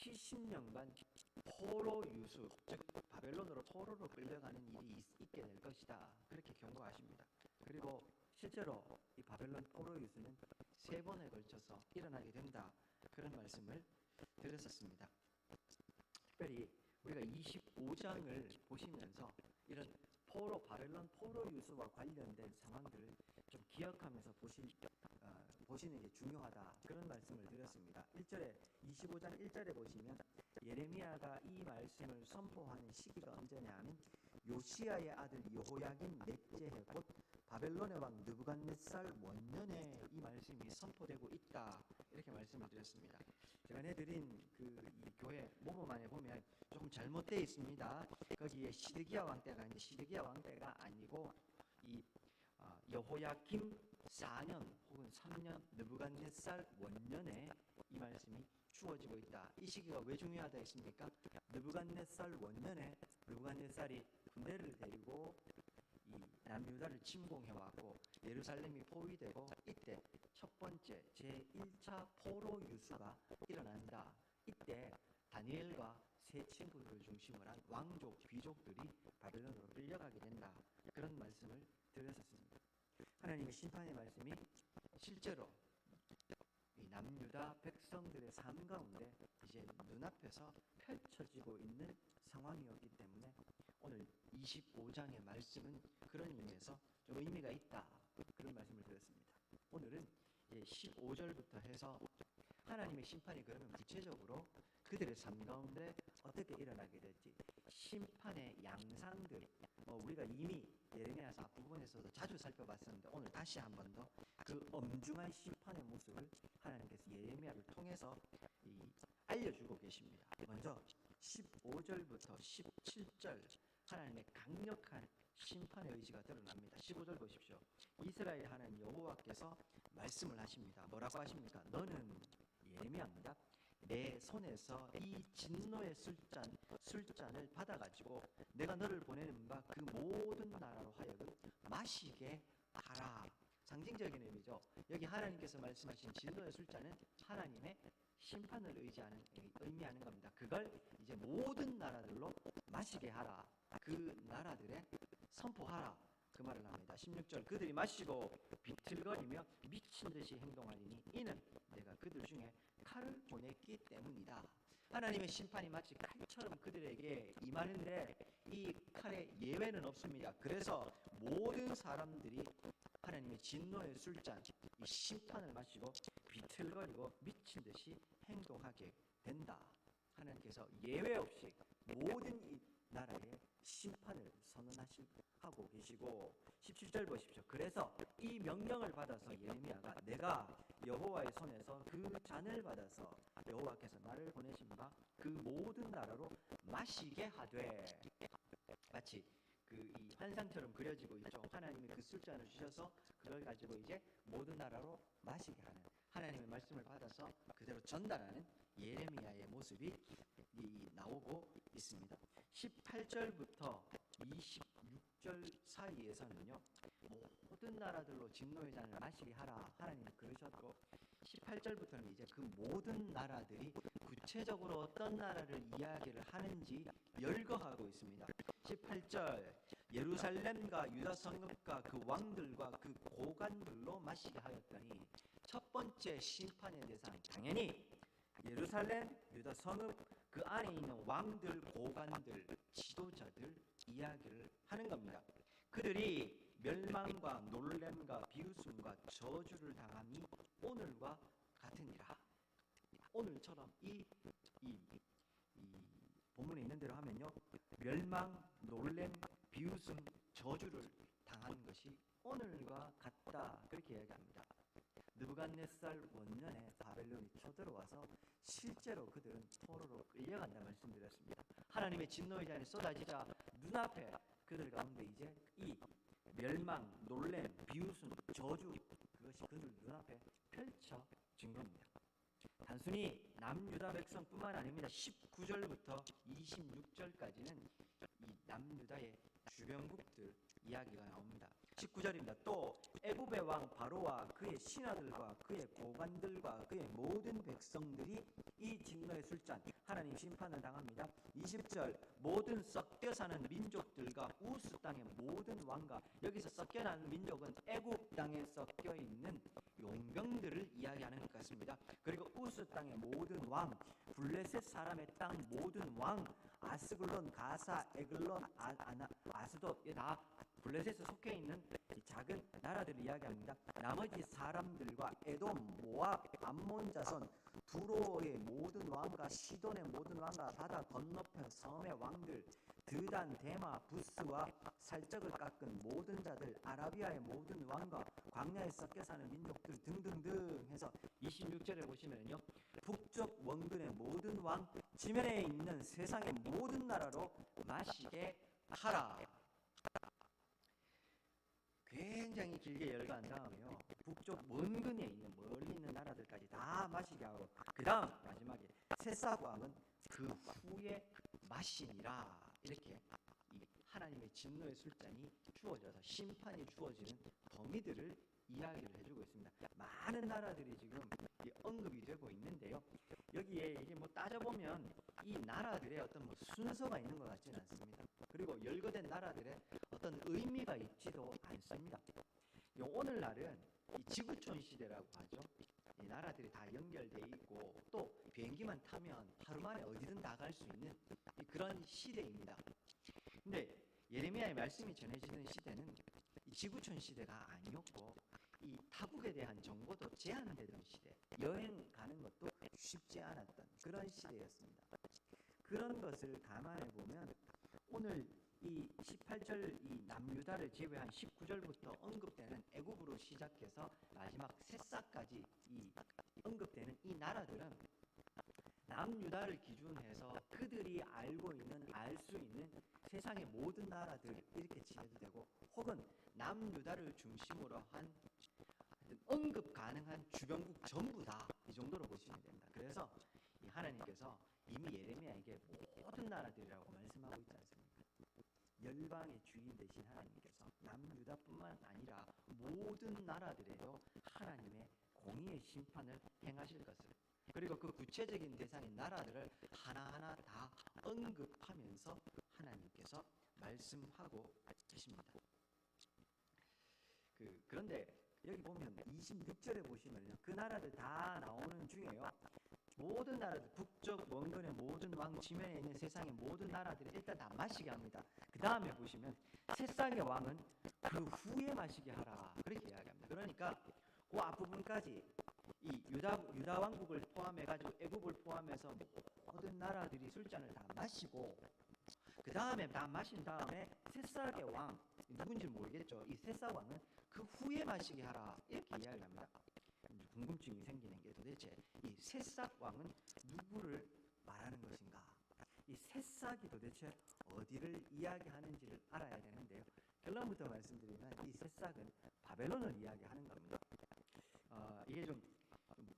70년간 포로 유수, 즉 바벨론으로 포로로 끌려가는 일이 있게 될 것이다. 그렇게 경고하십니다. 그리고 실제로 이 바벨론 포로 유수는 3번에 걸쳐서 일어나게 된다. 그런 말씀을 드렸었습니다. 특별히 우리가 25장을 보시면서 이런 바벨론 포로 유수와 관련된 상황들을 좀 기억하면서 보시는 게 중요하다. 그런 말씀을 드렸습니다. 25장 1절에 보시면 예레미야가 이 말씀을 선포하는 시기가 언제냐 하면 요시야의 아들 여호야긴 넷째 해 곧 바벨론의 왕 느부갓네살 원년에 이 말씀이 선포되고 있다. 이렇게 말씀을 드렸습니다. 제가 내드린 이 교회 모범안에 보면 조금 잘못되어 있습니다. 거기에 시드기야 왕 때가 있는데 시드기야 왕 때가 아니고 이 여호야김 4년 혹은 3년 느부갓네살 원년에 이 말씀이 주어지고 있다. 이 시기가 왜 중요하다 했습니까? 느부갓네살 원년에 느부갓네살이 군대를 데리고 이 남유다를 침공해왔고 예루살렘이 포위되고 이때 첫 번째 제1차 포로 유수가 일어난다. 이때 다니엘과 세 친구들을 중심으로 한 왕족, 귀족들이 바벨론으로 끌려가게 된다. 그런 말씀을 드렸었습니다. 하나님의 심판의 말씀이 실제로 이 남유다 백성들의 삶 가운데 이제 눈앞에서 펼쳐지고 있는 상황이었기 때문에 오늘 25장의 말씀은 그런 의미에서 좀 의미가 있다. 그런 말씀을 드렸습니다. 오늘은 이제 15절부터 해서 하나님의 심판이 그러면 구체적으로 그들의 삶 가운데 어떻게 일어나게 될지 심판의 양상들 우리가 이미 예레미야서 앞부분에서도 자주 살펴봤었는데 오늘 다시 한 번 더 그 엄중한 심판의 모습을 하나님께서 예레미야를 통해서 알려주고 계십니다. 먼저 15절부터 17절 하나님의 강력한 심판의 의지가 드러납니다. 15절 보십시오. 이스라엘 하나님 여호와께서 말씀을 하십니다. 뭐라고 하십니까? 너는 예레미야입니다. 내 손에서 이 진노의 술잔을 받아가지고 내가 너를 보내는 바 그 모든 나라로 하여금 마시게 하라. 상징적인 의미죠. 여기 하나님께서 말씀하신 진노의 술잔은 하나님의 심판을 의미하는 겁니다. 그걸 이제 모든 나라들로 마시게 하라. 그 나라들에 선포하라. 그 말을 합니다. 16절 그들이 마시고 비틀거리며 미친 듯이 행동하리니 이는 내가 그들 중에 칼을 보냈기 때문이다. 하나님의 심판이 마치 칼처럼 그들에게 임하는데 이 칼에 예외는 없습니다. 그래서 모든 사람들이 하나님의 진노의 술잔, 이 심판을 마시고 비틀거리고 미친 듯이 행동하게 된다. 하나님께서 예외 없이 모든 이 나라의 심판을 선언하고 계시고 17절 보십시오. 그래서 이 명령을 받아서 예레미야가 내가 여호와의 손에서 그 잔을 받아서 여호와께서 나를 보내신 바 그 모든 나라로 마시게 하되 마치 이 환상처럼 그려지고 있죠. 하나님이 그 술잔을 주셔서 그걸 가지고 이제 모든 나라로 마시게 하는 하나님의 말씀을 받아서 그대로 전달하는 예레미야의 모습이 나오고 있습니다. 18절부터 26절 사이에서는요. 모든 나라들로 진노의 잔을 마시게 하라. 하나님이 그러셨고 18절부터는 이제 그 모든 나라들이 구체적으로 어떤 나라를 이야기를 하는지 열거하고 있습니다. 18절 예루살렘과 유다 성읍과 그 왕들과 그 고관들로 마시게 하였더니 첫 번째 심판의 대상 당연히 예루살렘, 유다 성읍 그 안에 있는 왕들, 고관들, 지도자들 이야기를 하는 겁니다. 그들이 멸망과 놀램과 비웃음과 저주를 당함이 오늘과 같으니라. 오늘처럼 이 본문에 있는 대로 하면요. 멸망, 놀램, 비웃음, 저주를 당한 것이 오늘과 같다. 그렇게 이야기합니다. 느부갓네살 원년에 바벨론이 쳐들어와서 실제로 그들은 포로로 끌려간다 말씀드렸습니다. 하나님의 진노의 잔이 쏟아지자 눈앞에 그들 가운데 이제 이 멸망, 놀램, 비웃음, 저주 그것이 그들 눈앞에 펼쳐진 겁니다. 단순히 남유다 백성뿐만 아닙니다. 19절부터 26절까지는 이 남유다의 주변국들 이야기가 나옵니다. 19절입니다. 또 애굽의 왕 바로와 그의 신하들과 그의 고관들과 그의 모든 백성들이 이 진노의 진노의 술잔, 하나님 심판을 당합니다. 20절, 모든 섞여 사는 민족들과 우스 땅의 모든 왕과, 여기서 섞여 나는 민족은 애굽 땅에 섞여 있는 용병들을 이야기하는 것 같습니다. 그리고 우스 땅의 모든 왕, 블레셋 사람의 땅 모든 왕, 아스글론, 가사, 에글론, 아스돗, 다 블레셋에 속해 있는 작은 나라들을 이야기합니다. 나머지 사람들과 에돔, 모압, 암몬 자손, 두로의 모든 왕과 시돈의 모든 왕과 바다 건너편 섬의 왕들, 드단, 데마, 부스와 살적을 깎은 모든 자들, 아라비아의 모든 왕과 광야에 섞여 사는 민족들 등등등 해서 26절에 보시면요, 북쪽 원근의 모든 왕, 지면에 있는 세상의 모든 나라로 마시게 하라. 굉장히 길게 열거한 다음에요, 북쪽 원근에 있는 멀리 있는 나라들까지 다 마시게 하고, 그 다음 마지막에 새싹 왕은 그 후에 마시니라. 이렇게 이 하나님의 진노의 술잔이 주어져서 심판이 주어지는 범위들을 이야기를 해주고 있습니다. 많은 나라들이 지금 언급이 되고 있는데요, 여기에 이게 뭐 따져보면 이 나라들의 어떤 뭐 순서가 있는 것 같지는 않습니다. 그리고 열거된 나라들의 어떤 의미가 있지도 않습니다. 오늘날은 이 지구촌 시대라고 하죠. 이 나라들이 다 연결돼 있고 또 비행기만 타면 하루 만에 어디든 나갈 수 있는 그런 시대입니다. 근데 예레미야의 말씀이 전해지는 시대는 이 지구촌 시대가 아니었고, 이 타국에 대한 정보도 제한되던 시대, 여행 가는 것도 쉽지 않았던 그런 시대였습니다. 그런 것을 감안해 보면 오늘 이 18절 이 남유다를 제외한 19절부터 언급되는 애굽으로 시작해서 마지막 새싹까지 이 언급되는 이 나라들은 남유다를 기준해서 그들이 알고 있는, 알 수 있는 세상의 모든 나라들 이렇게 지내도 되고, 혹은 남유다를 중심으로 한 언급 가능한 주변국 전부 다 이 정도로 보시면 됩니다. 그래서 이 하나님께서 이미 예레미야에게 모든 나라들이라고 말씀하고 있지 않습니까? 열방의 주인 되신 하나님께서 남유다뿐만 아니라 모든 나라들에도 하나님의 공의의 심판을 행하실 것을, 그리고 그 구체적인 대상인 나라들을 하나하나 다 언급하면서 하나님께서 말씀하고 계십니다. 그런데 여기 보면 26절에 보시면요, 그 나라들 다 나오는 중에요, 모든 나라들, 북쪽 원근의 모든 왕, 지면에 있는 세상의 모든 나라들이 일단 다 마시게 합니다. 그 다음에 보시면 새싹의 왕은 그 후에 마시게 하라, 그렇게 이야기합니다. 그러니까 그 앞부분까지 이 유다 왕국을 포함해가지고 애굽을 포함해서 모든 나라들이 술잔을 다 마시고, 그 다음에 다 마신 다음에 새싹의 왕, 누군지 모르겠죠. 이 새싹 왕은 그 후에 마시게 하라, 이렇게 이야기합니다. 궁금증이 생기는 게 도대체 이 새싹 왕은 누구를 말하는 것인가? 이 새싹이 도대체 어디를 이야기하는지를 알아야 되는데요, 결론부터 말씀드리면 이 새싹은 바벨론을 이야기하는 겁니다. 이게 좀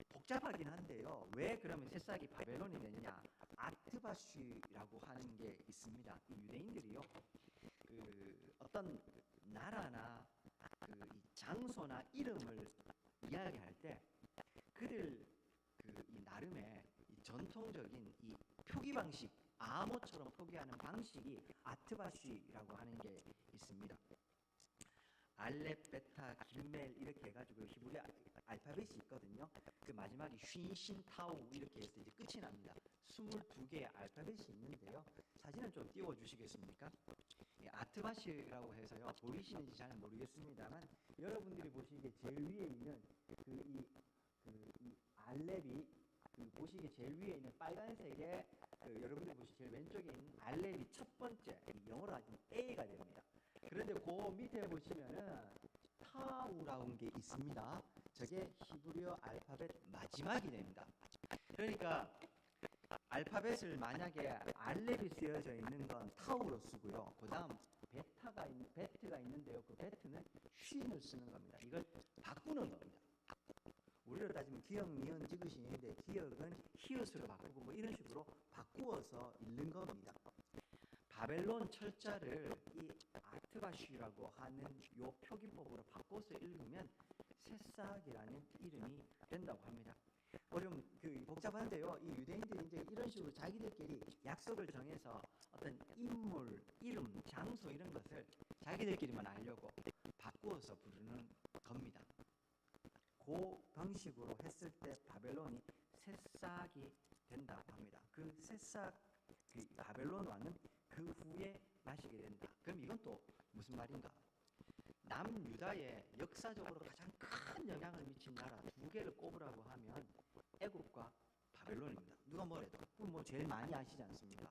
복잡하긴 한데요, 왜 그러면 새싹이 바벨론이 되느냐? 아트바슈라고 하는 게 있습니다. 이 유대인들이요, 어떤 나라나 이 장소나 이름을 이야기할 때 그들 이 나름의 이 전통적인 이 표기 방식, 암호처럼 표기하는 방식이 아트바슈라고 하는 게 있습니다. 알렙, 베타, 길멜 이렇게 해가지고 히브리 알파벳이 있거든요. 그 마지막이 쉰, 신, 타우 이렇게 해서 이제 끝이 납니다. 22개의 알파벳이 있는데요, 사진을 좀 띄워주시겠습니까? 아트바시라고 해서요, 보이시는지 잘 모르겠습니다만 여러분들이 보시기에 제일 위에 있는 이 알렙이 보시기에 제일 위에 있는 빨간색의 여러분들이 보시기에 제일 왼쪽에 있는 알렙이 첫 번째, 영어로 하면 A가 됩니다. 그런데 그 밑에 보시면은 타우라는 게 있습니다. 저게 히브리어 알파벳 마지막이 됩니다. 그러니까 알파벳을 만약에 알렙이 쓰여져 있는 건 타우로 쓰고요, 그 다음 베트가 있는데요, 그 베트는 쉰을 쓰는 겁니다. 이걸 바꾸는 겁니다. 우리로 따지면 기역, 니은, 지그시 있는데 기역은 히읗으로 바꾸고 뭐 이런 식으로 바꾸어서 읽는 겁니다. 바벨론 철자를 이 아트바슈라고 하는 요 표기법으로 바꿔서 읽으면 새싹이라는 이름이 된다고 합니다. 좀 복잡한데요. 이 유대인들이 이제 이런 식으로 자기들끼리 약속을 정해서 어떤 인물, 이름, 장소 이런 것을 자기들끼리만 알려고 바꾸어서 부르는 겁니다. 그 방식으로 했을 때 바벨론이 새싹이 된다고 합니다. 그 새싹, 그 바벨론 왕은 그 후에 마시게 된다. 그럼 이건 또 무슨 말인가? 남유다에 역사적으로 가장 큰 영향을 미친 나라 두 개를 꼽으라고 하면 애굽과 바벨론입니다. 누가 뭐래도 뭐 제일 많이 아시지 않습니까?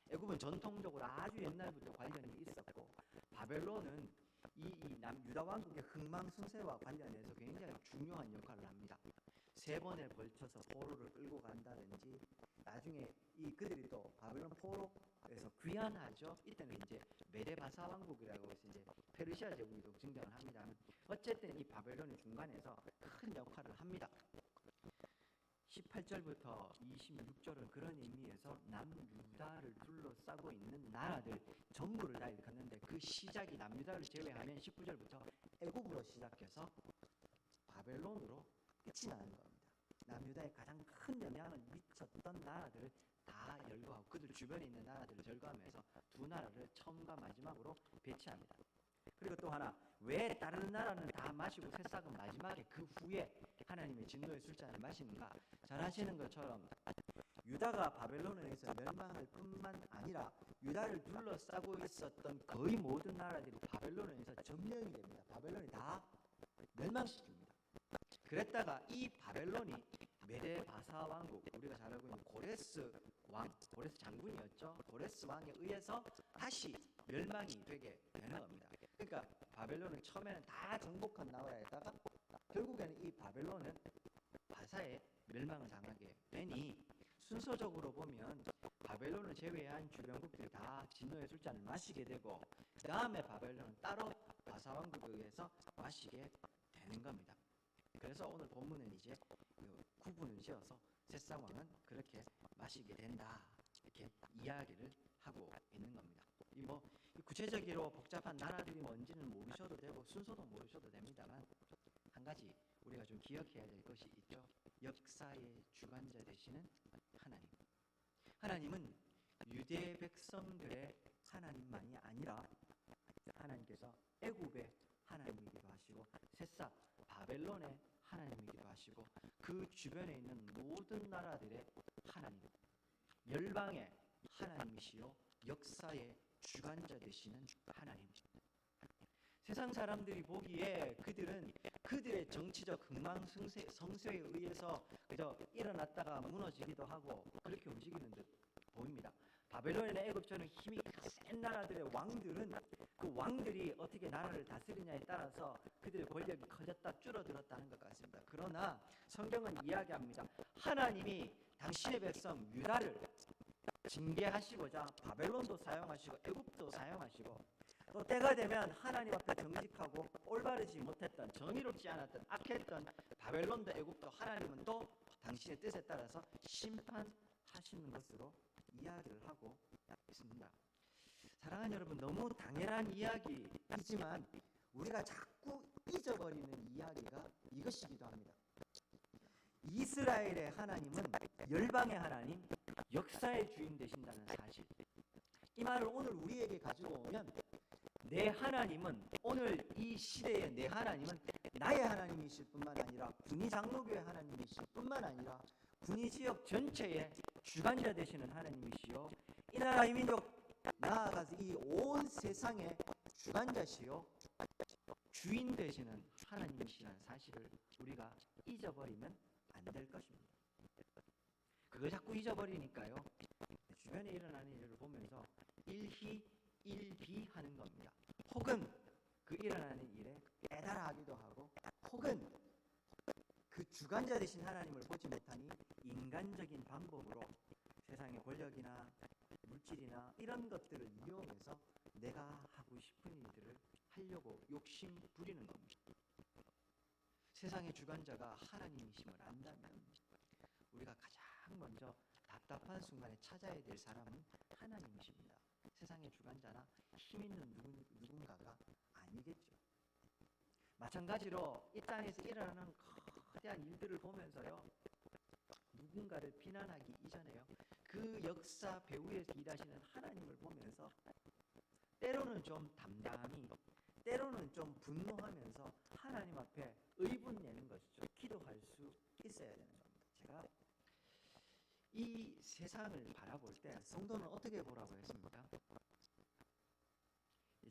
애굽은 전통적으로 아주 옛날부터 관련이 있었고 바벨론은 이 유다 왕국의 흥망성쇠와 관련해서 굉장히 중요한 역할을 합니다. 3번에 걸쳐서 포로를 끌고 간다든지 나중에 이 그들이 또 바벨론 포로에서 귀환하죠. 이때는 이제 메데바사 왕국이라고 해서 이제 페르시아 제국이 등장을 합니다. 어쨌든 이 바벨론이 중간에서 큰 역할을 합니다. 18절부터 26절은 그런 의미에서 남유다를 둘러싸고 있는 나라들 전부를 다 일컫는데 그 시작이 남유다를 제외하면 19절부터 애굽으로 시작해서 바벨론으로 끝이 나는 겁니다. 남유다에 가장 큰 영향을 미쳤던 나라들을 다 열거하고 그들 주변에 있는 나라들을 절거하면서 두 나라를 처음과 마지막으로 배치합니다. 그리고 또 하나, 왜 다른 나라는 다 마시고 새싹은 마지막에 그 후에 하나님의 진노의 술잔을 마시는가? 잘 아시는 것처럼 유다가 바벨론에 의해서 멸망할 뿐만 아니라 유다를 둘러싸고 있었던 거의 모든 나라들이 바벨론에 의해서 점령이 됩니다. 바벨론이 다 멸망시킵니다. 그랬다가 이 바벨론이 메데바사 왕국, 우리가 잘 알고 있는 고레스 왕, 고레스 장군이었죠. 고레스 왕에 의해서 다시 멸망이 되게 되는 겁니다. 그러니까 바벨론은 처음에는 다 정복한 나라에다가 결국에는 이 바벨론은 바사의 멸망을 당하게 되니 순서적으로 보면 바벨론을 제외한 주변국들이 다 진노의 술잔을 마시게 되고 그 다음에 바벨론은 따로 바사 왕국에 의해서 마시게 되는 겁니다. 그래서 오늘 본문은 이제 구분을 지어서 새싹왕은 그렇게 마시게 된다 이렇게 이야기를 하고 있는 겁니다. 이 구체적으로 복잡한 나라들이 뭔지는 모르셔도 되고 순서도 모르셔도 됩니다만 한 가지 우리가 좀 기억해야 될 것이 있죠. 역사의 주관자 되시는 하나님. 하나님은 유대 백성들의 하나님만이 아니라 하나님께서 애굽의 하나님이기도 하시고 새싹 바벨론의 하나님이기도 하시고 그 주변에 있는 모든 나라들의 하나님, 열방의 하나님이시요 역사의 주관자 되시는 하나님. 세상 사람들이 보기에 그들은 그들의 정치적 흥망성쇠에 의해서 그저 일어났다가 무너지기도 하고 그렇게 움직이는 듯 보입니다. 바벨론이나 애굽처럼 힘이 센 나라들의 왕들은 그 왕들이 어떻게 나라를 다스리냐에 따라서 그들의 권력이 커졌다 줄어들었다는 것 같습니다. 그러나 성경은 이야기합니다. 하나님이 당신의 백성 유다를 징계하시고자 바벨론도 사용하시고 애굽도 사용하시고 또 때가 되면 하나님 앞에 정직하고 올바르지 못했던 정의롭지 않았던 악했던 바벨론도 애굽도 하나님은 또 당신의 뜻에 따라서 심판하시는 것으로 이야기를 하고 있습니다. 사랑하는 여러분, 너무 당연한 이야기이지만 우리가 자꾸 잊어버리는 이야기가 이것이기도 합니다. 이스라엘의 하나님은 열방의 하나님, 역사의 주인 되신다는 사실. 이 말을 오늘 우리에게 가지고 오면 내 하나님은 오늘 이 시대의 내 하나님은 나의 하나님이실 뿐만 아니라 군위 장로교의 하나님이실 뿐만 아니라 군위 지역 전체의 주관자 되시는 하나님이시요 이 나라 이 민족 나아가서 이 온 세상의 주관자시요 주인 되시는 하나님이시라는 사실을 우리가 잊어버리면 안 될 것입니다. 그거 자꾸 잊어버리니까요 주변에 일어나는 일을 보면서 일희 일비하는 겁니다. 혹은 그 일어나는 일에 깨달아하기도 하고 혹은 그 주관자 되신 하나님을 보지 못하니 인간적인 방법으로 세상의 권력이나 물질이나 이런 것들을 이용해서 내가 하고 싶은 일들을 하려고 욕심 부리는 겁니다. 세상의 주관자가 하나님이심을 안다면 우리가 가장 먼저 답답한 순간에 찾아야 될 사람은 하나님이십니다. 세상의 주관자나 힘 있는 누군가가 아니겠죠. 마찬가지로 이 땅에서 일어나는 거대한 일들을 보면서요 누군가를 비난하기 이전에요. 그 역사 배후에서 일하시는 하나님을 보면서 때로는 좀 담담히, 때로는 좀 분노하면서 하나님 앞에 의분 내는 것이죠. 기도할 수 있어야 되는 겁니다. 제가 이 세상을 바라볼 때 성도는 어떻게 보라고 했습니까?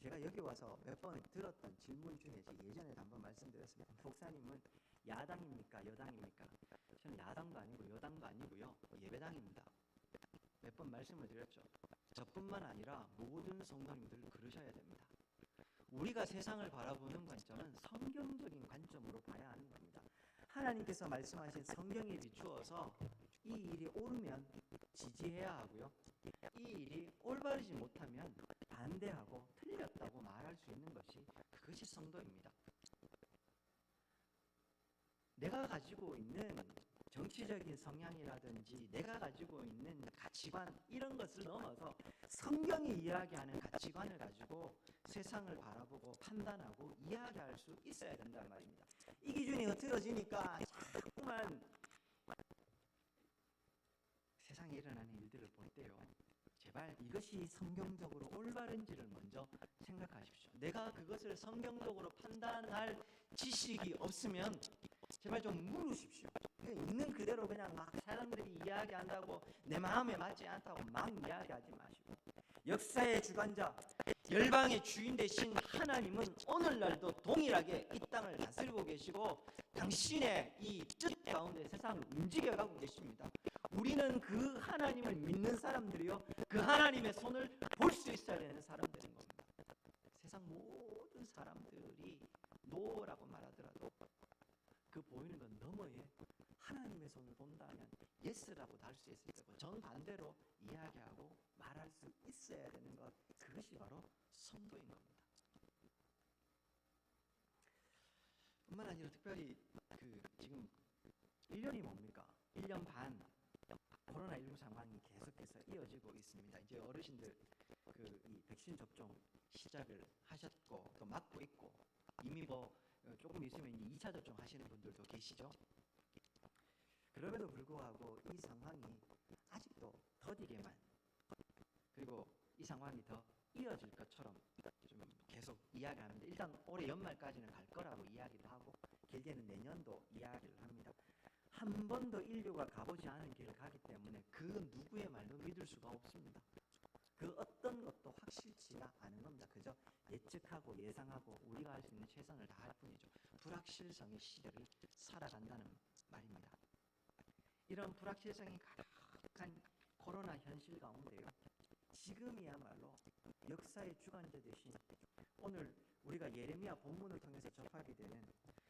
제가 여기 와서 몇 번 들었던 질문 중에 예전에도 한번 말씀드렸습니다. 목사님은 야당입니까? 여당입니까? 저는 야당도 아니고 여당도 아니고요. 예배당입니다. 몇 번 말씀을 드렸죠. 저뿐만 아니라 모든 성도님들 그러셔야 됩니다. 우리가 세상을 바라보는 관점은 성경적인 관점으로 봐야 하는 겁니다. 하나님께서 말씀하신 성경에 비추어서 이 일이 옳으면 지지해야 하고요. 이 일이 올바르지 못하면 반대하고 틀렸다고 말할 수 있는 것이 그것이 성도입니다. 내가 가지고 있는 정치적인 성향이라든지 내가 가지고 있는 가치관 이런 것을 넘어서 성경이 이야기하는 가치관을 가지고 세상을 바라보고 판단하고 이야기할 수 있어야 된단 말입니다. 이 기준이 흐트러지니까 자꾸만 세상에 일어나는 일들을 볼 때요, 제발 이것이 성경적으로 올바른지를 먼저 생각하십시오. 내가 그것을 성경적으로 판단할 지식이 없으면 제발 좀 물으십시오. 있는 그대로 그냥 막 사람들이 이야기한다고 내 마음에 맞지 않다고 막 이야기하지 마시고, 역사의 주관자, 열방의 주인 되신 하나님은 오늘날도 동일하게 이 땅을 다스리고 계시고 당신의 이 뜻 가운데 세상을 움직여가고 계십니다. 우리는 그 하나님을 믿는 사람들이요, 그 하나님의 손을 볼 수 있어야 되는 사람들인 겁니다. 세상 모든 사람들이 노라고 말하더라도 그 보이는 건 너머에 하나님의 손을 본다면 예스라고 달 수 있을 거고, 정반대로 이야기하고 말할 수 있어야 되는 것, 그것이 바로 성도인 겁니다. 뿐만 아니라 특별히 지금 1년이 뭡니까? 1년 반 코로나19 상황이 계속해서 이어지고 있습니다. 이제 어르신들 이 백신 접종 시작을 하셨고 또 맞고 있고, 이미 조금 있으면 이제 2차 접종 하시는 분들도 계시죠. 그럼에도 불구하고 이 상황이 아직도 더디게만, 그리고 이 상황이 더 이어질 것처럼 좀 계속 이야기합니다. 일단 올해 연말까지는 갈 거라고 이야기도 하고 길게는 내년도 이야기를 합니다. 한 번도 인류가 가보지 않은 길을 가기 때문에 그 누구의 말도 믿을 수가 없습니다. 그 어떤 것도 확실치가 않은 겁니다. 그저 예측하고 예상하고 우리가 할 수 있는 최선을 다할 뿐이죠. 불확실성의 시대를 살아간다는 말입니다. 이런 불확실성이 가득한 코로나 현실 가운데요, 지금이야말로 역사의 주관자 되신, 오늘 우리가 예레미야 본문을 통해서 접하게 되는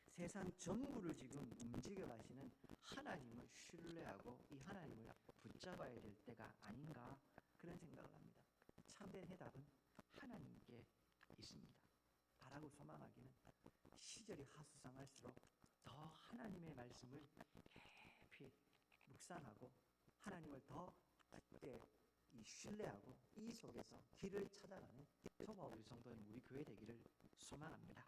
세상 전부를 지금 움직여 가시는 하나님을 신뢰하고 이 하나님을 붙잡아야 될 때가 아닌가, 그런 생각을 합니다. 참된 해답은 하나님께 있습니다. 바라고 소망하기는 시절이 하수상할수록 더 하나님의 말씀을 깊이 묵상하고 하나님을 더 깊게 신뢰하고 이 속에서 길을 찾아가는 저와 우리 성도님, 우리 교회 되기를 소망합니다.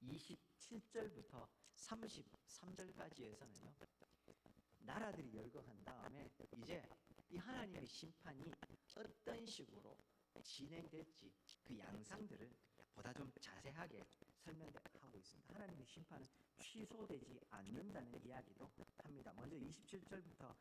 27절부터 33절까지에서는요, 나라들이 열거한 다음에 이제 이 하나님의 심판이 어떤 식으로 진행될지 그 양상들을 보다 좀 자세하게 설명하고 있습니다. 하나님의 심판은 취소되지 않는다는 이야기도 합니다. 먼저 27절부터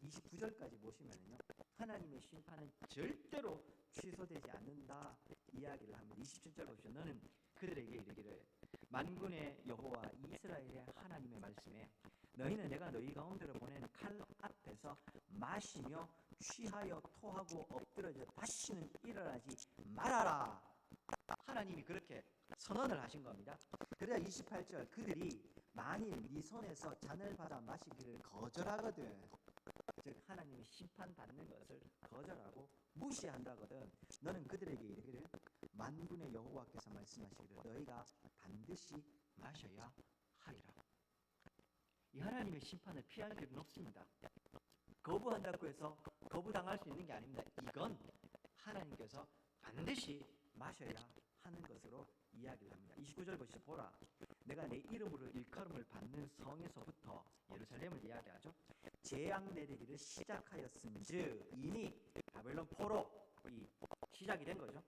29절까지 보시면요, 하나님의 심판은 절대로 취소되지 않는다 이야기를 합니다. 27절 보시죠. 너는 그들에게 이르기를, 만군의 여호와 이스라엘의 하나님의 말씀에 너희는 내가 너희 가운데로 보낸 칼 앞에서 마시며 취하여 토하고 엎드러져 다시는 일어나지 말아라. 하나님이 그렇게 선언을 하신 겁니다. 그래야 28절, 그들이 만일 네 손에서 잔을 받아 마시기를 거절하거든, 즉 하나님이 심판받는 것을 거절하고 무시한다거든, 너는 그들에게 이르기를, 만군의 여호와께서 말씀하시기를 너희가 반드시 마셔야 하리라. 이 하나님의 심판을 피할 길은 없습니다. 거부한다고 해서 거부당할 수 있는 게 아닙니다. 이건 하나님께서 반드시 마셔야 하는 것으로 이야기를 합니다. 29절 보시죠. 보라, 내가 내 이름으로 일컬음을 받는 성에서부터 예루살렘을 이야기하죠. 재앙 내리기를 시작하였음즉 이미 바벨론 포로 이 시작이 된 거죠.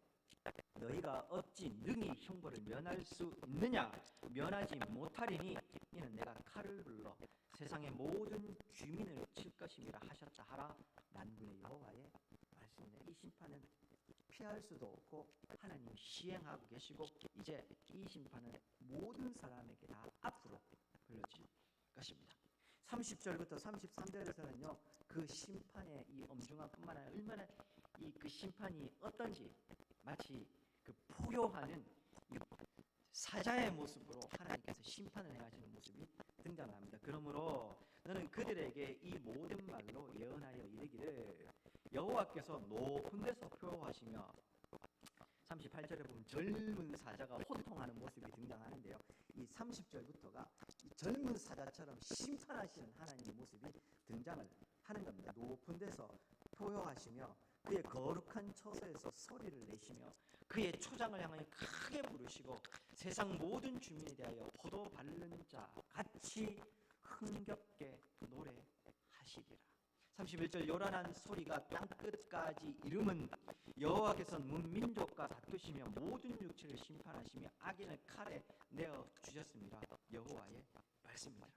너희가 어찌 능히 형벌을 면할 수 있느냐? 면하지 못하리니 이는 내가 칼을 불러 세상의 모든 주민을 칠 것임이라 하셨다 하라. 만군의 여호와의 말씀입니다. 이 심판은 피할 수도 없고 하나님 시행하고 계시고 이제 이 심판은 모든 사람에게 다 앞으로 불러질 것입니다. 30절부터 33절에서는요 그 심판의 이 엄중함뿐만 아니라 얼마나 이 그 심판이 어떤지 마치 그 포효하는 이 사자의 모습으로 하나님께서 심판을 행하시는 모습이 등장합니다. 그러므로 너는 그들에게 이 모든 말로 예언하여 이르기를 여호와께서 높은 데서 표하시며 38절에 보면 젊은 사자가 호통하는 모습이 등장하는데요. 이 30절부터가 젊은 사자처럼 심판하시는 하나님의 모습이 등장을 하는 겁니다. 높은 데서 표효하시며 그의 거룩한 처소에서 소리를 내시며 그의 초장을 향하여 크게 부르시고 세상 모든 주민에 대하여 포도 바르는 자 같이 흥겹게 노래하시리라. 31절 요란한 소리가 땅끝까지 이름은 여호와께서 문민족과 다투시며 모든 육체를 심판하시며 악인을 칼에 내어 주셨습니다. 여호와의 말씀입니다.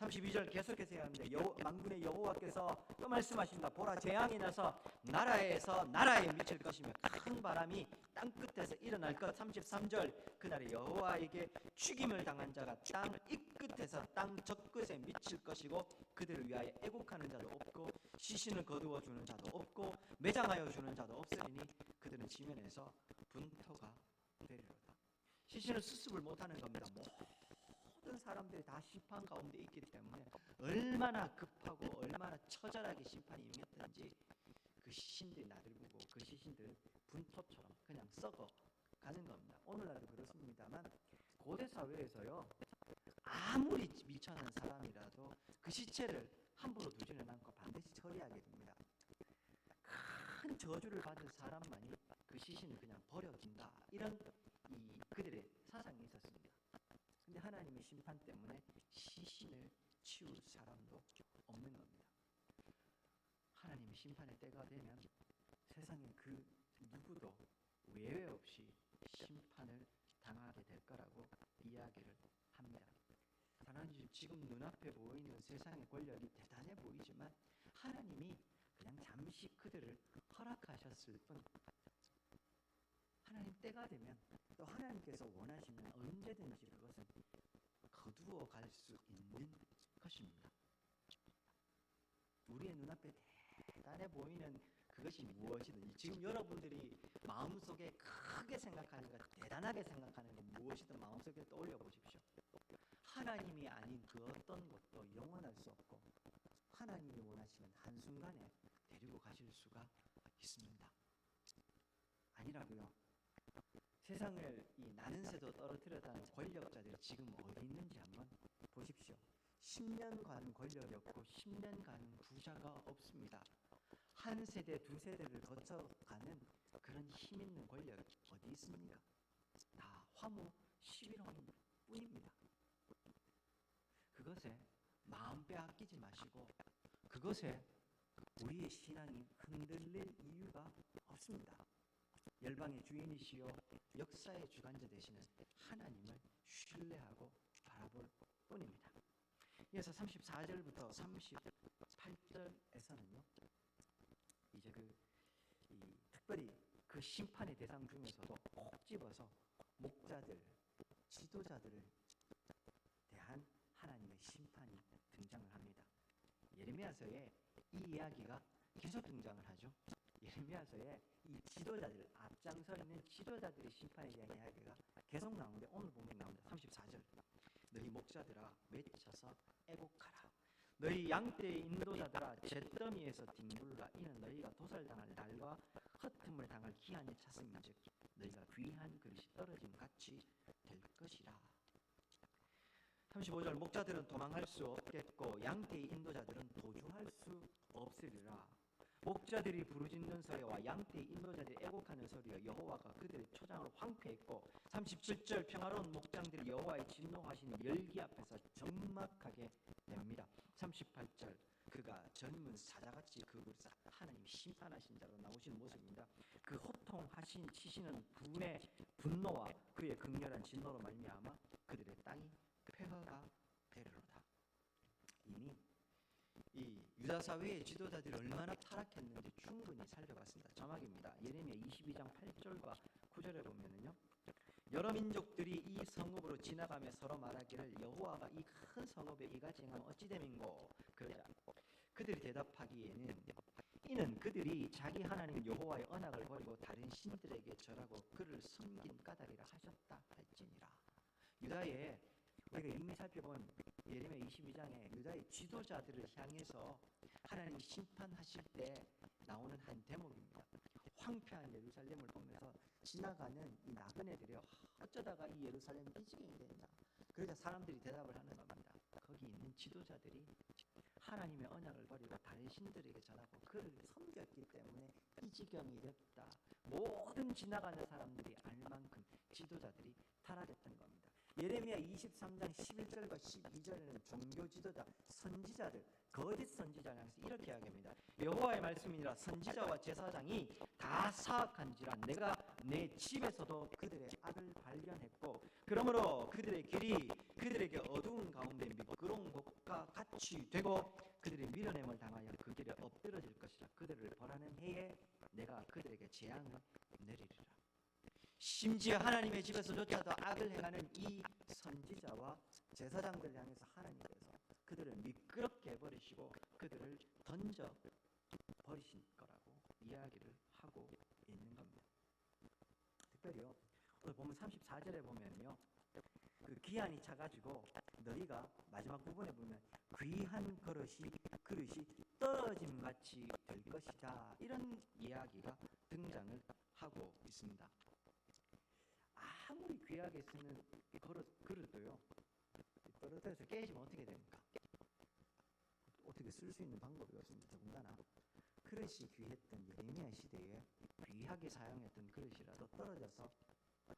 32절 계속해서 해야 합니다. 만군의 여호와께서 또 말씀하십니다. 보라 재앙이 나서 나라에서 나라에 미칠 것이며 큰 바람이 땅끝에서 일어날 것. 33절 그날에 여호와에게 죽임을 당한 자가 땅 이 끝에서 땅 저 끝에 미칠 것이고 그들을 위하여 애국하는 자도 없고 시신을 거두어 주는 자도 없고 매장하여 주는 자도 없으리니 그들은 지면에서 분토가 되리로다. 시신을 수습을 못하는 겁니다. 모든 사람들이 다 심판 가운데 있기 때문에 얼마나 급하고 얼마나 처절하게 심판이 임했든지 그 시신들이 나들고 그 시신들은 분토처럼 그냥 썩어 가는 겁니다. 오늘날도 그렇습니다만 고대 사회에서요 아무리 미천한 사람이라도 그 시체를 함부로 두지는 않고 반드시 처리하게 됩니다. 큰 저주를 받은 사람만이 그 시신을 그냥 버려진다, 이런 그들의 사상이 있었습니다. 근데 하나님의 심판 때문에 시신을 치울 사람도 없는 겁니다. 하나님의 심판의 때가 되면 세상에 그 누구도 외회 없이 심판을 당하게 될 거라고 이야기를 합니다. 하나님 지금 눈앞에 보이는 세상의 권력이 대단해 보이지만 하나님이 그냥 잠시 그들을 허락하셨을 뿐 하나님 때가 되면 또 하나님께서 원하시면 언제든지 그것은 거두어 갈 수 있는 것입니다. 우리의 눈앞에 대단해 보이는 그것이 무엇이든지 지금 여러분들이 마음속에 크게 생각하는 것, 대단하게 생각하는 것 무엇이든 마음속에 떠올려 보십시오. 하나님이 아닌 그 어떤 것도 영원할 수 없고 하나님이 원하시면 한순간에 데리고 가실 수가 있습니다. 아니라고요. 세상을 이 나는 새도 떨어뜨렸다는 권력자들이 지금 어디 있는지 한번 보십시오. 10년간 권력이 없고 10년간 부자가 없습니다. 한 세대 두 세대를 거쳐가는 그런 힘 있는 권력이 어디 있습니까? 다 화무 11호인 뿐입니다. 그것에 마음 빼앗기지 마시고 그것에 우리의 신앙이 흔들릴 이유가 없습니다. 열방의 주인이시요 역사의 주관자 되시는 하나님을 신뢰하고 바라볼 뿐입니다. 이어서 34절부터 38절에서는요 이제 특별히 그 심판의 대상 중에서도 콕 집어서 목자들, 지도자들을 대한 하나님의 심판이 등장을 합니다. 예레미야서에 이 이야기가 계속 등장을 하죠. 예레미야서에 이 지도자들, 앞장서 있는 지도자들의 심판에 대한 이야기가 계속 나오는데 오늘 보면 나옵니다. 34절 너희 목자들아 외쳐서 애곡하라. 너희 양떼의 인도자들아 잿더미에서 뒹굴라. 이는 너희가 도살당할 날과 흩음을 당할 기한이 찼음인즉 너희가 귀한 그릇이 떨어짐 같이 될 것이라. 35절 목자들은 도망할 수 없겠고 양떼의 인도자들은 도주할 수 없으리라. 목자들이 부르짖는 소리와 양떼 인도자들이 애곡하는 소리와 여호와가 그들의 초장을 황폐했고 37절 평화로운 목장들이 여호와의 진노하시는 열기 앞에서 적막하게 됩니다. 38절 그가 젊은 사자같이 그 굴에서 하나님 심판하신 자로 나오신 모습입니다. 그 호통하신 치시는 분의 분노와 그의 극렬한 진노로 말미암아 그들의 땅이 폐허가 되리로다. 이미 이 유다 사회의 지도자들이 얼마나 타락했는지 충분히 살펴봤습니다. 자막입니다. 예레미야 22장 8절과 9절에 보면은요. 여러 민족들이 이 성읍으로 지나가며 서로 말하기를 여호와가 이 큰 성읍에 이같이 행하면 어찌 됨인고. 그러자 그들이 대답하기에는 이는 그들이 자기 하나님 여호와의 언약을 버리고 다른 신들에게 절하고 그를 섬긴 까닭이라 하셨다 할지니라. 유다의 우리가 이미 살펴본 예레미야 22장에 유다의 지도자들을 향해서 하나님이 심판하실 때 나오는 한 대목입니다. 황폐한 예루살렘을 보면서 지나가는 이 나그네들이 어쩌다가 이 예루살렘이 이 지경이 됐나. 그러자 사람들이 대답을 하는 겁니다. 거기 있는 지도자들이 하나님의 언약을 버리고 다른 신들에게 전하고 그를 섬겼기 때문에 이 지경이 됐다. 모든 지나가는 사람들이 알 만큼 지도자들이 타락했던 겁니다. 예레미야 23장 11절과 12절에는 종교 지도자, 선지자들, 거짓 선지자를 향해서 이렇게 이야기합니다. 여호와의 말씀이니라 선지자와 제사장이 다 사악한지라 내가 내 집에서도 그들의 악을 발견했고 그러므로 그들의 길이 그들에게 어두운 가운데 미끄러운 곳과 같이 되고 그들의 밀어냄을 당하여 그 길에 엎드러질 것이라. 그들을 벌하는 해에 내가 그들에게 재앙을 내리리라. 심지어 하나님의 집에서조차도 악을 행하는 이 선지자와 제사장들 향해서 하나님께서 그들을 미끄럽게 해버리시고 그들을 던져 버리신 거라고 이야기를 하고 있는 겁니다. 특별히요 오늘 보면 34절에 보면요 그 기한이 차가지고 너희가 마지막 부분에 보면 귀한 그릇이 떨어짐같이 될 것이다 이런 이야기가 등장을 하고 있습니다. 아무리 귀하게 쓰는 그릇도요 떨어져서 깨지면 어떻게 됩니까? 어떻게 쓸 수 있는 방법이 없습니다. 더군다나 그릇이 귀했던 예레미야 시대에 귀하게 사용했던 그릇이라도 떨어져서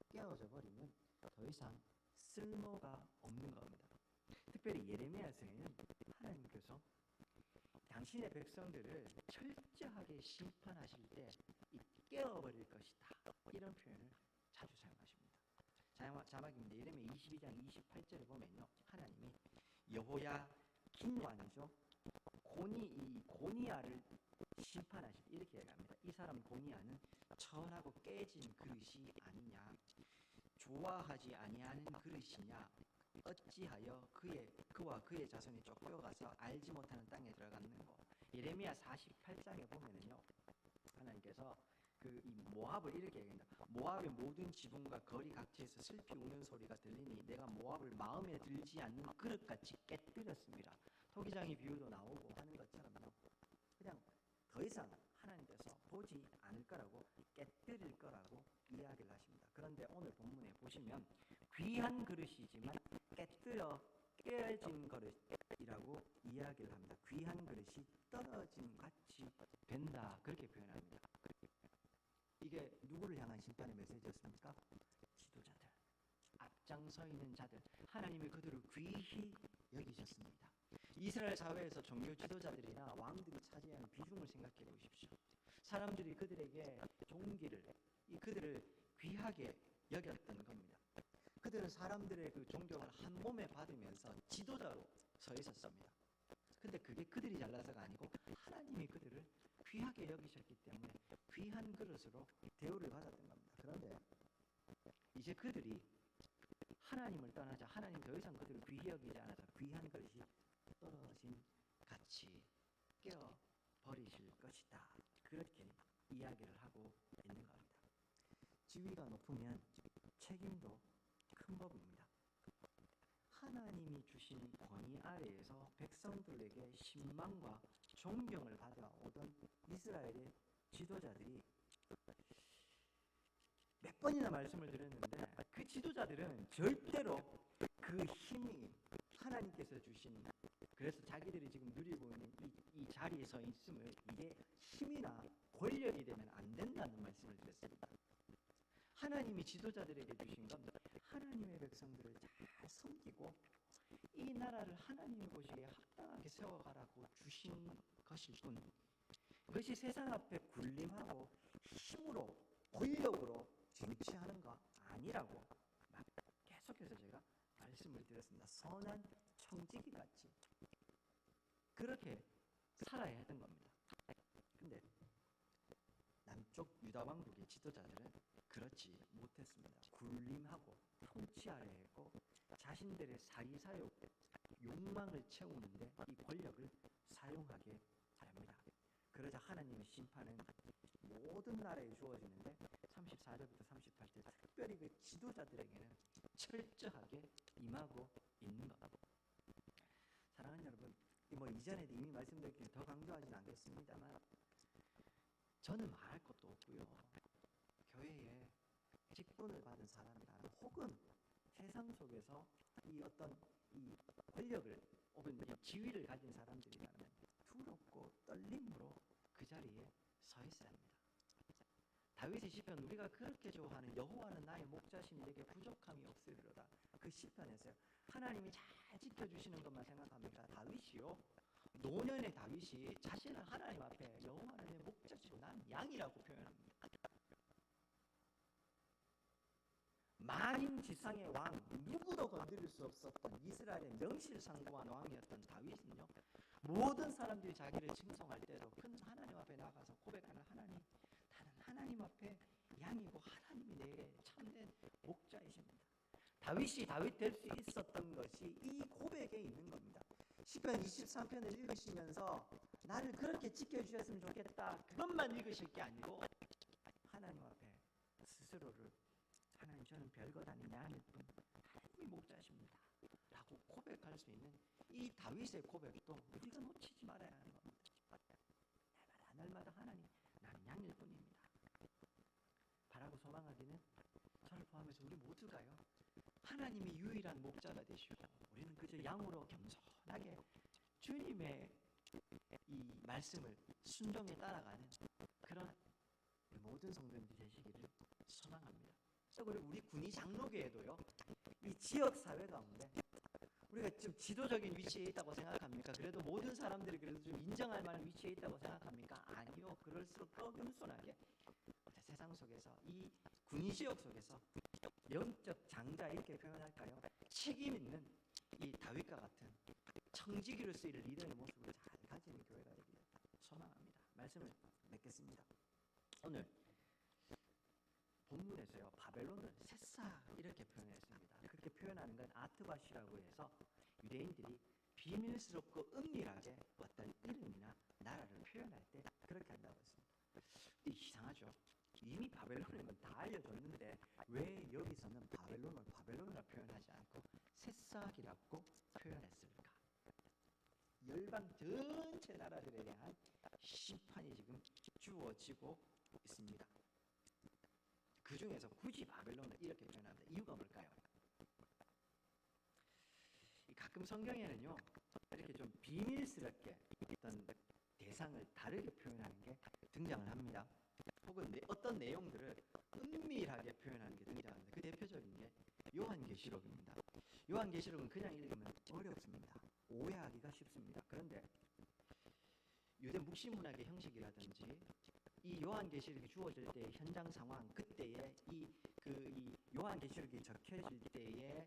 깨어져 버리면 더 이상 쓸모가 없는 겁니다. 특별히 예레미야서에는 하나님께서 당신의 백성들을 철저하게 심판하실 때 깨어버릴 것이다 이런 표현을 자주 사용하십니다. 자막입니다. 예레미야 22장 28절에 보면요 하나님이 여호야긴 왕이죠 고니야를 심판하실 때 이렇게 얘기합니다. 이 사람 고니야는 천하고 깨진 그릇이 아니냐 좋아하지 아니하는 그릇이냐 어찌하여 그와 그의 자손이 쫓겨가서 알지 못하는 땅에 들어갔는고. 예레미야 48장에 보면은요 하나님께서 이 모압을 이렇게 얘기합니다. 모압의 모든 지붕과 거리 각지에서 슬피 우는 소리가 들리니 내가 모압을 마음에 들지 않는 그릇같이 깨뜨렸습니다. 토기장의 비유도 나오고 하는 것처럼요 그냥 더 이상 하나님께서 보지 않을 거라고 깨뜨릴 거라고 이야기를 하십니다. 그런데 오늘 본문에 보시면 귀한 그릇이지만 깨어진 그릇이라고 이야기를 합니다. 귀한 그릇이 떨어짐 같이 된다 그렇게 표현합니다. 이게 누구를 향한 심판의 메시지였습니까? 지도자들, 앞장서 있는 자들, 하나님이 그들을 귀히 여기셨습니다. 이스라엘 사회에서 종교 지도자들이나 왕들이 차지하는 비중을 생각해 보십시오. 사람들이 그들에게 존귀를, 그들을 귀하게 여겼던 겁니다. 그들은 사람들의 그 존경을 한 몸에 받으면서 지도자로 서 있었습니다. 근데 그게 그들이 잘나서가 아니고 하나님이 그들을 귀하게 여기셨기 때문에 귀한 그릇으로 대우를 받았던 겁니다. 그런데 이제 그들이 하나님을 떠나자 하나님 더 이상 그들을 귀히 여기지 않아서 귀한 그릇이 떨어진 같이 깨어 버리실 것이다. 그렇게 이야기를 하고 있는 겁니다. 지위가 높으면 책임도 큰 법입니다. 하나님이 주신 권위 아래에서 백성들에게 신망과 존경을 받아오던 이스라엘의 지도자들이 몇 번이나 말씀을 드렸는데 그 지도자들은 절대로 그 그 힘이 하나님께서 주신, 그래서 자기들이 지금 누리고 있는 이 자리에 서 있음을 이게 힘이나 권력이 되면 안 된다는 말씀을 드렸습니다. 하나님이 지도자들에게 주신 건 하나님의 백성들을 잘 섬기고 이 나라를 하나님이 보시기에 합당하게 세워가라고 주신 것일 뿐, 그것이 세상 앞에 군림하고 힘으로 권력으로 정치하는 거 아니라고 계속해서 제가 말씀을 드렸습니다. 선한 청지기 같이 그렇게 살아야 했던 겁니다. 근데 남쪽 유다 왕국의 지도자들은 그렇지 못했습니다. 군림하고 통치하려 했고 자신들의 사리사욕 욕망을 채우는데 이 권력을 사용하게 됩니다. 그러자 하나님의 심판은 모든 나라에 주어지는데 34절부터 38절 특별히 그 지도자들에게는 철저하게 임하고 있는 것. 사랑하는 여러분, 뭐 이전에도 이미 말씀드렸기에 더 강조하지는 않겠습니다만 저는 말할 것도 없고요. 교회에 직분을 받은 사람이라면 혹은 세상 속에서 이 어떤 이 권력을 혹은 이 지위를 가진 사람들이라면 두렵고 떨림으로 그 자리에 서 있어야 합니다. 다윗의 시편, 우리가 그렇게 좋아하는 여호와는 나의 목자시니 내게 부족함이 없으리로다. 그 시편에서 하나님이 잘 지켜주시는 것만 생각합니까? 다윗이요, 노년의 다윗이 자신을 하나님 앞에 여호와는 내 목자시고 난 양이라고 표현합니다. 만인지상의 왕, 누구도 건드릴 수 없었던 이스라엘의 명실상부한 왕이었던 다윗은요, 모든 사람들이 자기를 칭송할 때도 큰 하나님 앞에 나가서 고백하는, 하나님, 나는 하나님 앞에 양이고 하나님이 내게 참된 목자이십니다. 다윗이 다윗 될 수 있었던 것이 이 고백에 있는 겁니다. 시편 23편을 읽으시면서 나를 그렇게 지켜주셨으면 좋겠다 그것만 읽으실 게 아니고 하나님 앞에 스스로를, 하나님 저는 별것 아닌 양일 뿐 하나님이 목자십니다 라고 고백할 수 있는 이 다윗의 고백도 우리가 놓치지 말아야 하는 겁니다. 날마다 하나님, 나는 양일 뿐입니다 바라고 소망하기는 저를 포함해서 우리 모두가요, 하나님이 유일한 목자가 되시고 우리는 그저 양으로 겸손하게 주님의 이 말씀을 순종에 따라가는 그런 모든 성도님들이 되시기를 소망합니다. 그리고 우리 군위 장로교회도요, 이 지역 사회 가운데 우리가 좀 지도적인 위치에 있다고 생각합니까? 그래도 모든 사람들이 그래도 좀 인정할 만한 위치에 있다고 생각합니까? 아니요. 그럴수록 더 겸손하게 세상 속에서 이 군위 지역 속에서 영적 장자 이렇게 표현할까요? 책임 있는 이 다윗과 같은 청지기로 쓰일 리더의 모습을 잘 가지는 교회가 되기를 소망합니다. 말씀을 맺겠습니다. 오늘 본문에서요, 바벨론을 새싹 이렇게 표현했습니다. 그렇게 표현하는 건 아트바시라고 해서 유대인들이 비밀스럽고 은밀하게 어떤 이름이나 나라를 표현할 때 그렇게 한다고 했습니다. 근데 이상하죠? 이미 바벨론인 건 다 알려줬는데 왜 여기서는 바벨론을 바벨론이라 표현하지 않고 새싹이라고 표현했을까? 열방 전체 나라들에 대한 심판이 지금 주어지고 있습니다. 그 중에서 굳이 바벨론을 이렇게 표현합니다. 이유가 뭘까요? 가끔 성경에는요, 이렇게 좀 비밀스럽게 어떤 대상을 다르게 표현하는 게 등장을 합니다. 혹은 어떤 내용들을 은밀하게 표현하는 게 등장합니다. 그 대표적인 게 요한계시록입니다. 요한계시록은 그냥 읽으면 어렵습니다. 오해하기가 쉽습니다. 그런데 유대 묵시문학의 형식이라든지 이 요한계시록이 주어질 때의 현장 상황, 그때의 이 요한계시록이 적혀질 때의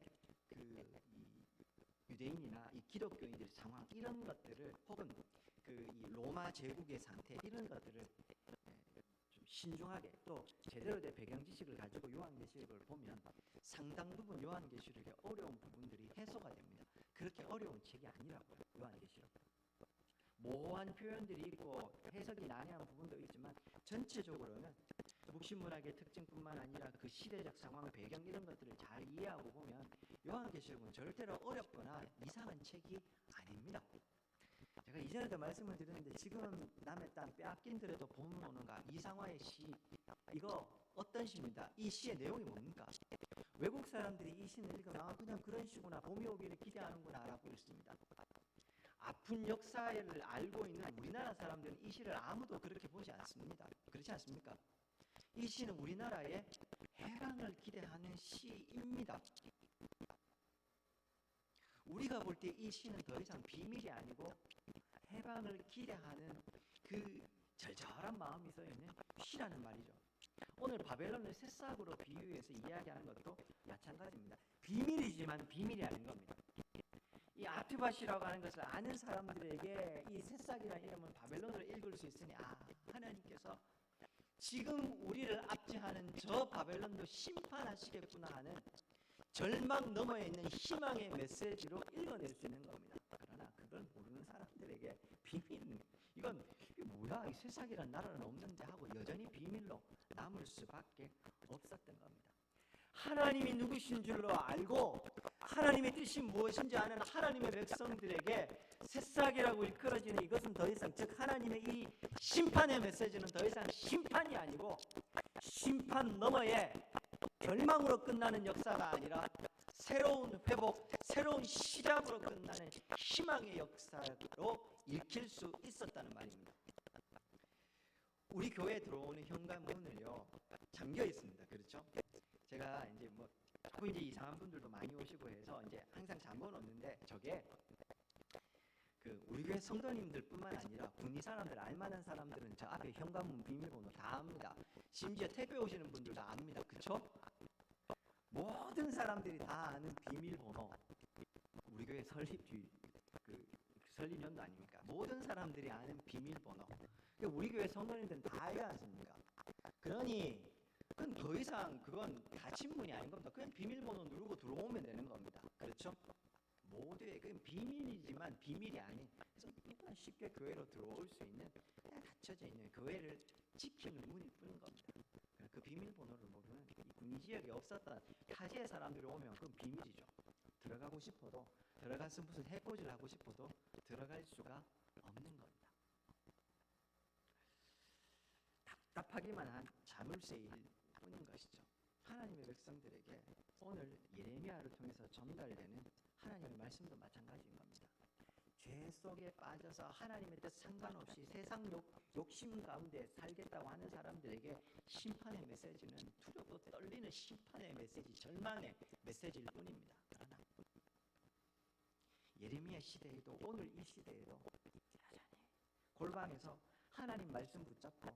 이 유대인이나 이 기독교인들의 상황, 이런 것들을, 혹은 이 로마 제국의 상태, 이런 것들을 좀 신중하게 또 제대로 된 배경 지식을 가지고 요한계시록을 보면 상당 부분 요한계시록의 어려운 부분들이 해소가 됩니다. 그렇게 어려운 책이 아니라고요, 요한계시록. 모호한 표현들이 있고 해석이 난해한 부분도 있지만 전체적으로는 묵시문학의 특징뿐만 아니라 그 시대적 상황, 배경 이런 것들을 잘 이해하고 보면 요한계시록은 절대로 어렵거나 이상한 책이 아닙니다. 제가 이전에도 말씀을 드렸는데 지금은 남의 땅 빼앗긴 들에도 봄은 오는가, 이상화의 시, 이거 어떤 시입니다. 이 시의 내용이 뭡니까? 외국 사람들이 이 시를 읽으면 그냥 그런 시구나, 봄이 오기를 기대하는구나 라고 읽습니다. 아픈 역사를 알고 있는 우리나라 사람들은 이 시를 아무도 그렇게 보지 않습니다. 그렇지 않습니까? 이 시는 우리나라의 해방을 기대하는 시입니다. 우리가 볼 때 이 시는 더 이상 비밀이 아니고 해방을 기대하는 그 절절한 마음이 써있는 시라는 말이죠. 오늘 바벨론을 새싹으로 비유해서 이야기하는 것도 마찬가지입니다. 비밀이지만 비밀이 아닌 겁니다. 이 아트바시라고 하는 것을 아는 사람들에게 이 새싹이라는 이름은 바벨론으로 읽을 수 있으니 하나님께서 지금 우리를 압제하는 저 바벨론도 심판하시겠구나 하는 절망 너머에 있는 희망의 메시지로 읽어낼 수 있는 겁니다. 그러나 그걸 모르는 사람들에게 비밀은 이게 뭐야, 이 새싹이라는 나라는 없는데 하고 여전히 비밀로 남을 수밖에 없었던 겁니다. 하나님이 누구신 줄로 알고 하나님의 뜻이 무엇인지 아는 하나님의 백성들에게 새싹이라고 일컬어지는 이것은 더 이상, 즉 하나님의 이 심판의 메시지는 더 이상 심판이 아니고 심판 너머에 절망으로 끝나는 역사가 아니라 새로운 회복, 새로운 시작으로 끝나는 희망의 역사로 읽힐 수 있었다는 말입니다. 우리 교회에 들어오는 현관문을요, 잠겨 있습니다. 그렇죠? 제가 이제 자꾸 이제 이상한 분들도 많이 오시고 해서 이제 항상 잠궈 놓는데, 저게 우리 교회 성도님들뿐만 아니라 국리 사람들, 알만한 사람들은 저 앞에 현관문 비밀번호 다 압니다. 심지어 택배 오시는 분들도 압니다. 그렇죠? 모든 사람들이 다 아는 비밀번호. 우리 교회 설립주의 설립연도 아닙니까? 모든 사람들이 아는 비밀번호. 우리 교회 성도님들은 다 알지 않습니까? 그러니 그건 더 이상 그건 가침문이 아닌 겁니다. 그냥 비밀번호 누르고 들어오면 되는 겁니다. 그렇죠? 모두의 그건 비밀이지만 비밀이 아닌, 그래서 누구나 쉽게 교회로 들어올 수 있는 그냥 닫혀져 있는 교회를 지키는 문일 뿐인 겁니다. 그 비밀번호를 모르는 이 국리 지역에 없었던 타지의 사람들이 오면 그건 비밀이죠. 들어가고 싶어도, 들어가서 무슨 해코지를 하고 싶어도 들어갈 수가 없는 겁니다. 답답하기만 한 자물쇠일 뿐인 것이죠. 하나님의 백성들에게 오늘 예레미야를 통해서 전달되는 하나님의 말씀도 마찬가지인 겁니다. 죄 속에 빠져서 하나님의 뜻 상관없이 세상 욕심 가운데 살겠다고 하는 사람들에게 심판의 메시지는 두렵고 떨리는 심판의 메시지, 절망의 메시지일 뿐입니다. 그러나 예레미야 시대에도, 오늘 이 시대에도 여전히 골방에서 하나님 말씀 붙잡고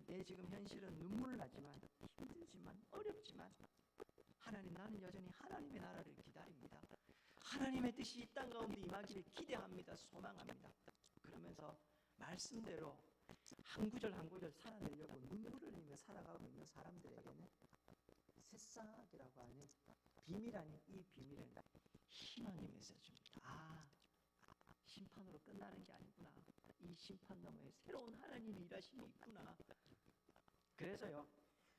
내 지금 현실은 눈물 나지만, 힘들지만, 어렵지만 하나님, 나는 여전히 하나님의 나라를 기다립니다. 하나님의 뜻이 이 땅 가운데 임하기를 기대합니다. 소망합니다. 그러면서 말씀대로 한 구절 한 구절 살아내려고 눈물을 흘리며 살아가고 있는 사람들에게는 새싹이라고 하는 비밀 아닌 이 비밀은 희망의 메시지입니다. 심판으로 끝나는 게 아니구나. 이 심판 너머에 새로운 하나님의 일하심이 있구나. 그래서요,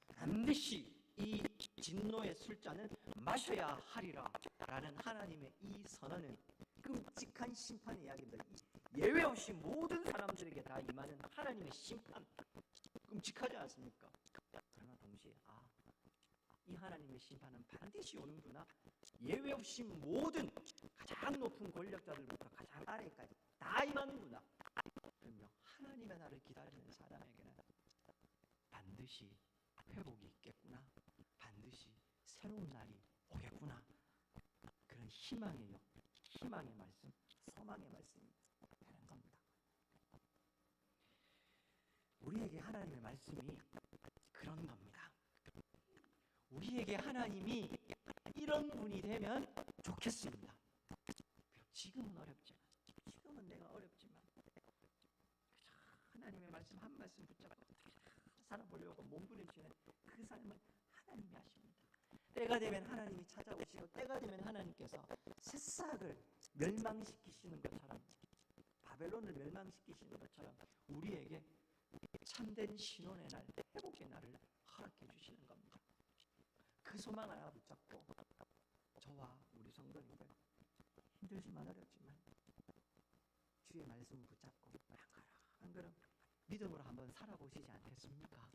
반드시 이 진노의 술잔은 마셔야 하리라 라는 하나님의 이 선언은 끔찍한 심판의 이야기입니다. 예외 없이 모든 사람들에게 다 임하는 하나님의 심판, 끔찍하지 않습니까? 그러나 동시에 이 하나님의 심판은 반드시 오는구나. 예외 없이 모든 가장 높은 권력자들부터 가장 아래까지 다 임하는구나. 그러면 하나님의 날을 기다리는 사람에게는 반드시 회복이 있겠구나. 반드시 새로운 날이 오겠구나. 그런 희망의 말씀, 소망의 말씀이 되는 겁니다. 우리에게 하나님의 말씀이 그런 겁니다. 우리에게 하나님이 이런 분이 되면 좋겠습니다. 지금은 어렵지만, 지금은 내가 어렵지만 하나님의 말씀 한 말씀 붙잡고 살아보려고 몸부림치는 그 삶은 하나님이 하십니다. 때가 되면 하나님이 찾아오시고, 때가 되면 하나님께서 새싹을 멸망시키시는 것처럼, 바벨론을 멸망시키시는 것처럼 우리에게 참된 신혼의 날, 회복의 날을 허락해 주시는 겁니다. 그 소망 하나 붙잡고 저와 우리 성도님들 힘들지만 어렵지만 주의 말씀 붙잡고 한 걸음 믿음으로 한번 살아보시지 않겠습니까?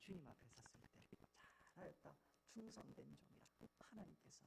주님 앞에 섰을 때 잘하였다 충성된 종이라 하나님께서